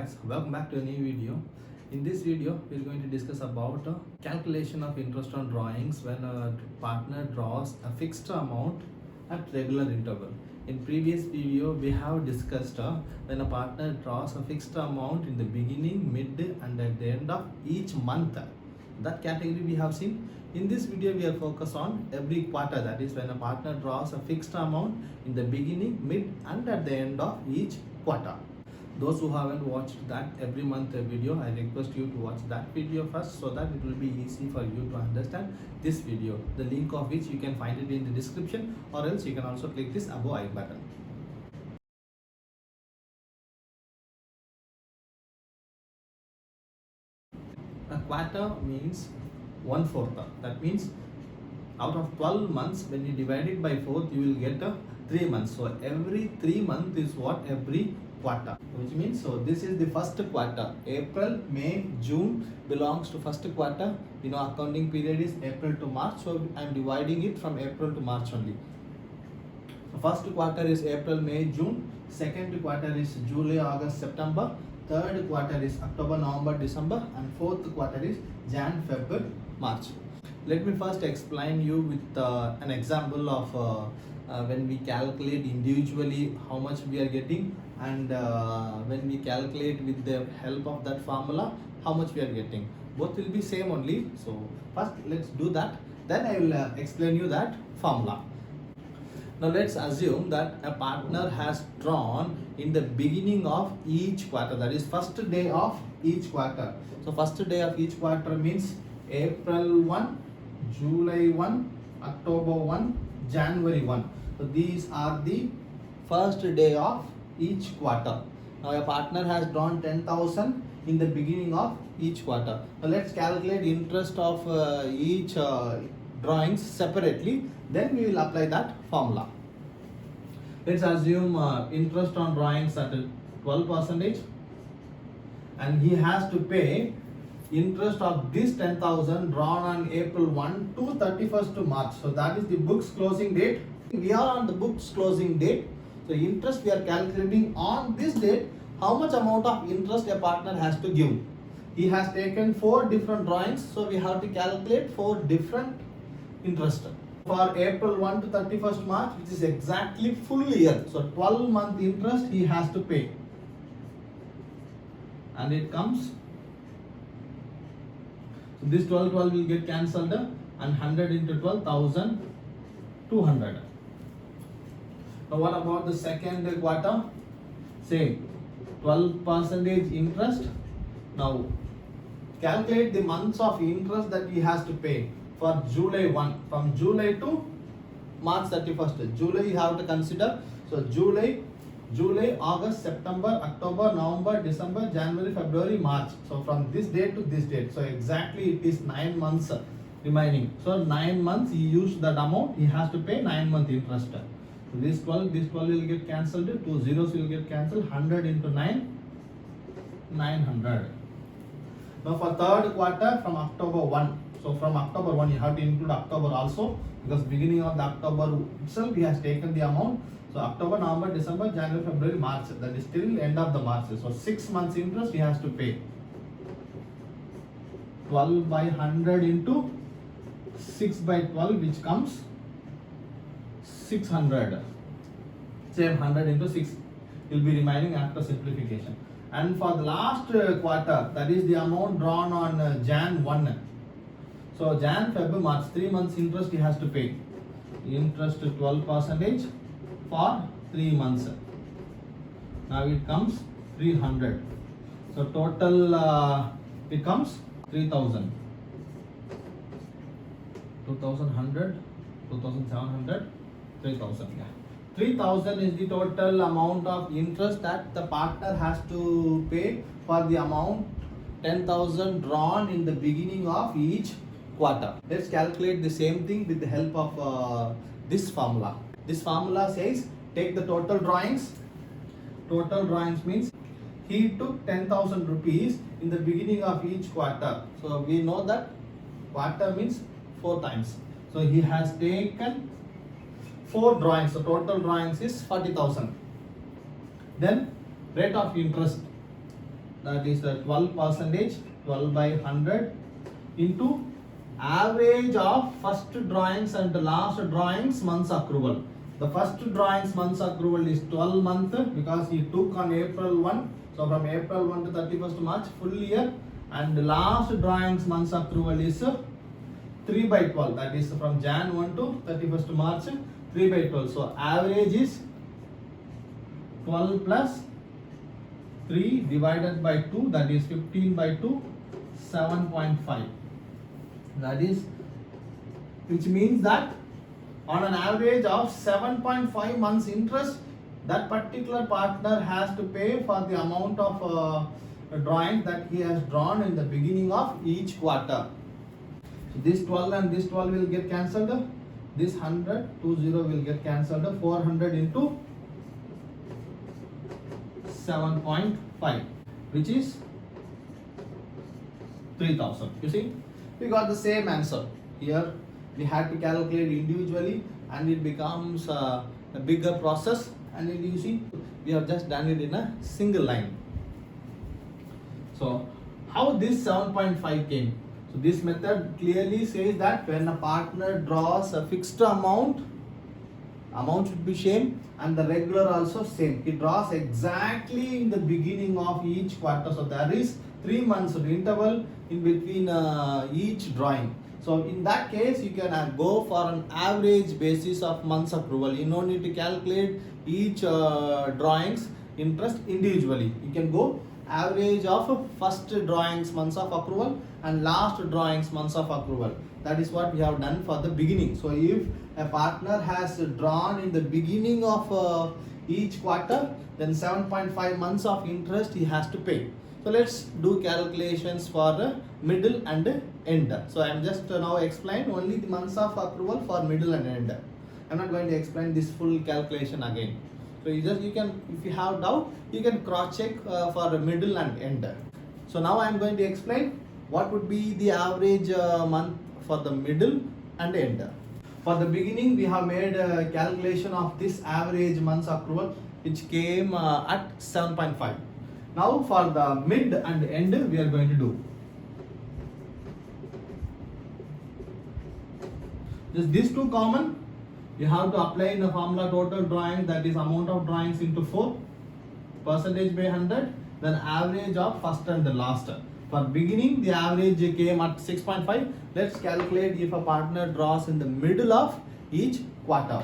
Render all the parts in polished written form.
guys, welcome back to a new video. In this video we're going to discuss about calculation of interest on drawings when a partner draws a fixed amount at regular interval. In previous video we have discussed when a partner draws a fixed amount in the beginning, mid and at the end of each month. That category we have seen. In this video we are focused on every quarter, that is when a partner draws a fixed amount in the beginning, mid and at the end of each quarter. Those who haven't watched that every month video, I request you to watch that video first so that it will be easy for you to understand this video, the link of which you can find it in the description, or else you can also click this above I button. A quarter means 1/4. That means out of 12 months, when you divide it by 4, you will get 3 months. So every 3 months is what? Every quarter, which means, so this is the first quarter. April, May, June belongs to first quarter. You know, accounting period is April to March, so I am dividing it from April to March only. So first quarter is April, May, June. Second quarter is July, August, September. Third quarter is October, November, December, and fourth quarter is Jan, Feb, March. Let me first explain you with an example of when we calculate individually how much we are getting, and when we calculate with the help of that formula how much we are getting. Both will be same only. So first let's do that, then I will explain you that formula. Now let's assume that a partner has drawn in the beginning of each quarter, that is first day of each quarter. So first day of each quarter means April 1, July 1, October 1, January 1. So these are the first day of each quarter. Now a partner has drawn 10,000 in the beginning of each quarter. Now let's calculate interest of each drawings separately, then we will apply that formula. Let's assume interest on drawings at 12%, and he has to pay interest of this 10,000 drawn on April 1 to 31st March. So that is the book's closing date. We are on the book's closing date. So interest we are calculating on this date, how much amount of interest a partner has to give. He has taken 4 different drawings, so we have to calculate 4 different interest. For April 1 to 31st March, which is exactly full year. So 12-month interest he has to pay. And it comes, so this 12 will get cancelled, and 100 into 12, 1,200. Now what about the second quarter? Same, 12% interest. Now calculate the months of interest that he has to pay. For July 1, from July to March 31st. July you have to consider. So July, August, September, October, November, December, January, February, March. So from this date to this date. So exactly it is 9 months remaining. So 9 months he used that amount. He has to pay 9-month interest. So this 12 will get cancelled. 2 zeros will get cancelled. 100 into 9, 900. Now for third quarter from October 1. So from October 1 you have to include October also, because beginning of the October itself he has taken the amount. So October, November, December, January, February, March, that is till end of the March. So 6 months interest he has to pay. 12 by 100 into 6 by 12, which comes 600. Same 100 into 6 will be remaining after simplification. And for the last quarter, that is the amount drawn on Jan 1. So Jan, Feb, March, 3 months interest he has to pay. Interest 12% for 3 months. Now it comes 300. So total becomes 3,000. 2,100, 2,700, 3,000. Yeah. 3,000 is the total amount of interest that the partner has to pay for the amount 10,000 drawn in the beginning of each quarter. Let's calculate the same thing with the help of this formula. This formula says take the total drawings. Total drawings means he took 10,000 rupees in the beginning of each quarter. So we know that quarter means 4 times. So he has taken 4 drawings. So total drawings is 40,000. Then rate of interest. that is the 12%, 12 by 100 into average of first drawings and last drawings months accrual. The first drawings months accrual is 12 month because he took on April 1. So from April 1 to 31st March full year, and the last drawings months accrual is 3 by 12, that is from Jan 1 to 31st March 3 by 12. So average is 12 plus 3 divided by 2, that is 15 by 2, 7.5. That is, which means that on an average of 7.5 months interest, that particular partner has to pay for the amount of drawing that he has drawn in the beginning of each quarter. So this 12 and this 12 will get cancelled. This 100, 20 will get cancelled. 400 into 7.5, which is 3000. You see, we got the same answer. Here we had to calculate individually, and it becomes a bigger process. And you see, we have just done it in a single line. So how this 7.5 came? So this method clearly says that when a partner draws a fixed amount should be same, and the regular also same. He draws exactly in the beginning of each quarter. So there is 3 months of interval in between each drawing. So in that case, you can go for an average basis of months accrual. You don't need to calculate each drawings interest individually. You can go average of first drawings months of accrual and last drawings months of accrual. That is what we have done for the beginning. So if a partner has drawn in the beginning of each quarter, then 7.5 months of interest he has to pay. So let's do calculations for the middle and end. So I am just now explain only the months of accrual for middle and end. I am not going to explain this full calculation again. So you can, if you have doubt, you can cross check for the middle and end. So now I am going to explain what would be the average month for the middle and end. For the beginning, we have made a calculation of this average months accrual, which came at 7.5. Now for the mid and end, we are going to do just these two common. You have to apply in the formula total drawings, that is amount of drawings into 4, percentage by 100, then average of first and the last. For beginning, the average came at 6.5. Let's calculate if a partner draws in the middle of each quarter.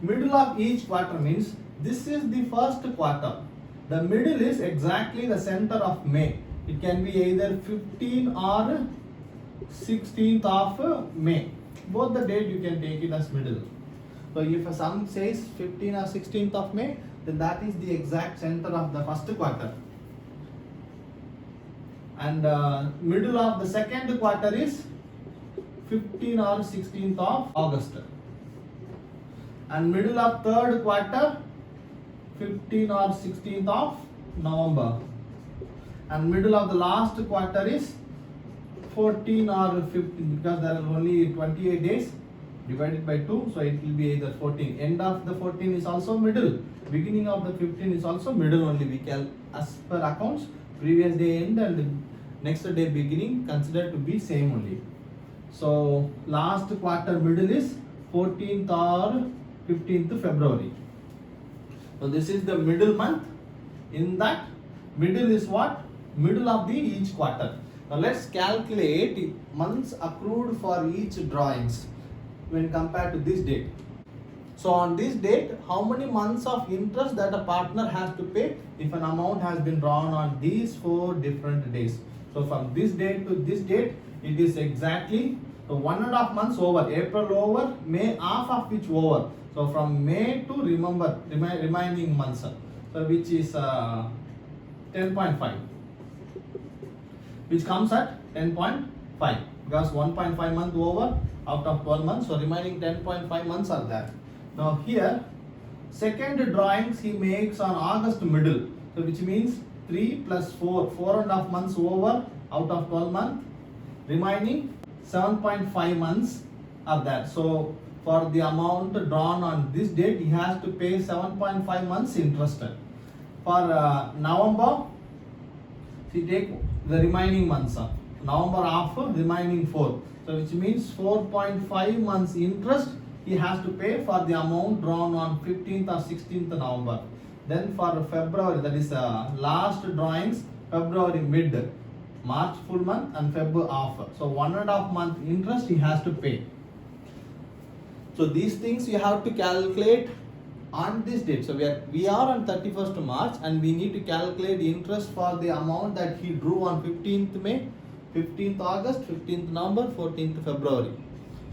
Middle of each quarter means this is the first quarter. The middle is exactly the center of May. It can be either 15 or 16th of May. Both the date you can take it as middle. So if some says 15 or 16th of May, then that is the exact center of the first quarter. And middle of the second quarter is 15 or 16th of August. And middle of third quarter, 15 or 16th of November. And middle of the last quarter is 14 or 15, because there are only 28 days divided by 2, so it will be either 14. End of the 14 is also middle. Beginning of the 15 is also middle only. We can, as per accounts, previous day end and the next day beginning considered to be same only. So last quarter middle is 14th or 15th February. So this is the middle month. In that, middle is what? Middle of the each quarter. Now let's calculate months accrued for each drawings when compared to this date. So on this date, how many months of interest that a partner has to pay if an amount has been drawn on these 4 different days. So from this date to this date, it is exactly 1.5 months over. April over, May half of which over. So from May to remaining months, so which is 10.5, which comes at 10.5, because 1.5 month over out of 12 months, so remaining 10.5 months are there. Now here, second drawings he makes on August middle, so which means 3 plus 4, 4.5 months over out of 12 months, remaining 7.5 months are there. So for the amount drawn on this date, he has to pay 7.5 months interest. For November, See, take the remaining months. November half, remaining 4. So which means 4.5 months interest he has to pay for the amount drawn on 15th or 16th November. Then for February, that is last drawings, February mid, March full month and February half. So 1.5 month interest he has to pay. So these things you have to calculate on this date. So we are on 31st March and we need to calculate interest for the amount that he drew on 15th May, 15th August, 15th November, 14th February.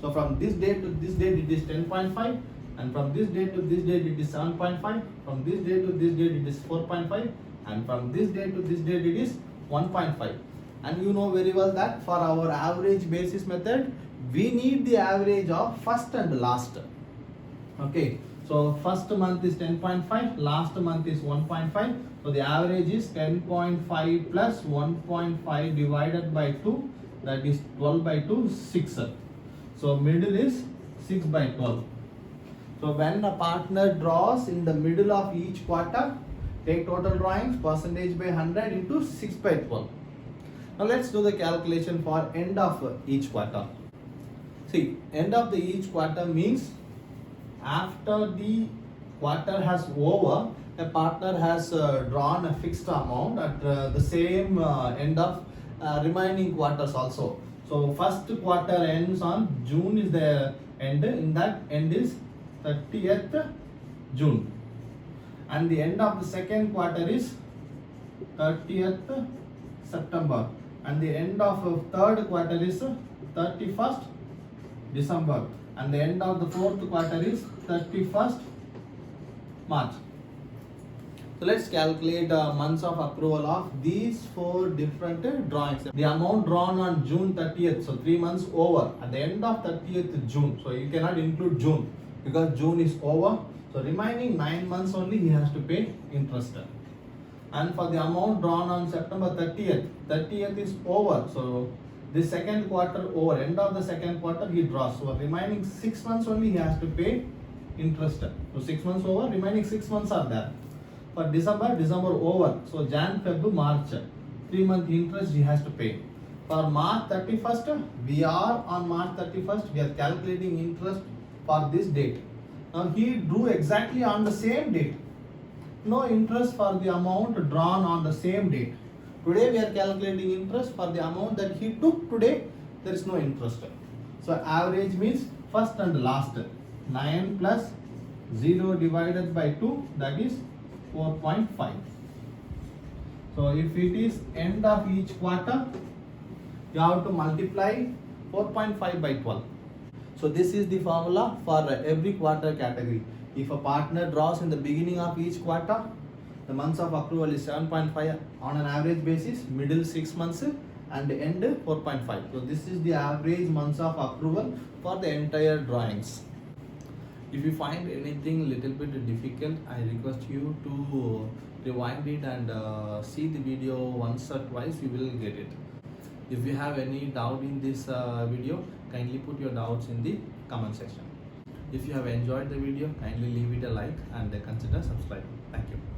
So from this date to this date it is 10.5, and from this date to this date it is 7.5, from this date to this date it is 4.5, and from this date to this date it is 1.5. And you know very well that for our average basis method, we need the average of first and last. Okay, so first month is 10.5, last month is 1.5. So the average is 10.5 plus 1.5 divided by 2, that is 12 by 2, 6. So middle is 6 by 12. So when a partner draws in the middle of each quarter, take total drawings percentage by 100 into 6 by 12. Now let's do the calculation for end of each quarter. See, end of the each quarter means after the quarter has over, a partner has drawn a fixed amount at the same end of remaining quarters also. So first quarter ends on June is the end. In that end is 30th June, and the end of the second quarter is 30th September, and the end of third quarter is 31st December, and the end of the fourth quarter is 31st March. So let's calculate months of accrual of these 4 different drawings. The amount drawn on June 30th, so 3 months over, at the end of 30th June. So you cannot include June because June is over. So remaining 9 months only he has to pay interest. And for the amount drawn on September 30th is over. So the second quarter over, end of the second quarter he draws. So remaining 6 months only he has to pay interest. So 6 months over, remaining 6 months are there. For December over. So Jan, Feb, March, 3 month interest he has to pay. For March 31st, we are on March 31st, we are calculating interest for this date. Now he drew exactly on the same date. No interest for the amount drawn on the same date. Today we are calculating interest for the amount that he took today, there is no interest. So average means first and last. 9 plus 0 divided by 2, that is 4.5. So if it is end of each quarter, you have to multiply 4.5 by 12. So this is the formula for every quarter category. If a partner draws in the beginning of each quarter, the months of accrual is 7.5 on an average basis, middle 6 months and end 4.5. So this is the average months of accrual for the entire drawings. If you find anything little bit difficult, I request you to rewind it and see the video once or twice, you will get it. If you have any doubt in this video, kindly put your doubts in the comment section. If you have enjoyed the video, kindly leave it a like and consider subscribing. Thank you.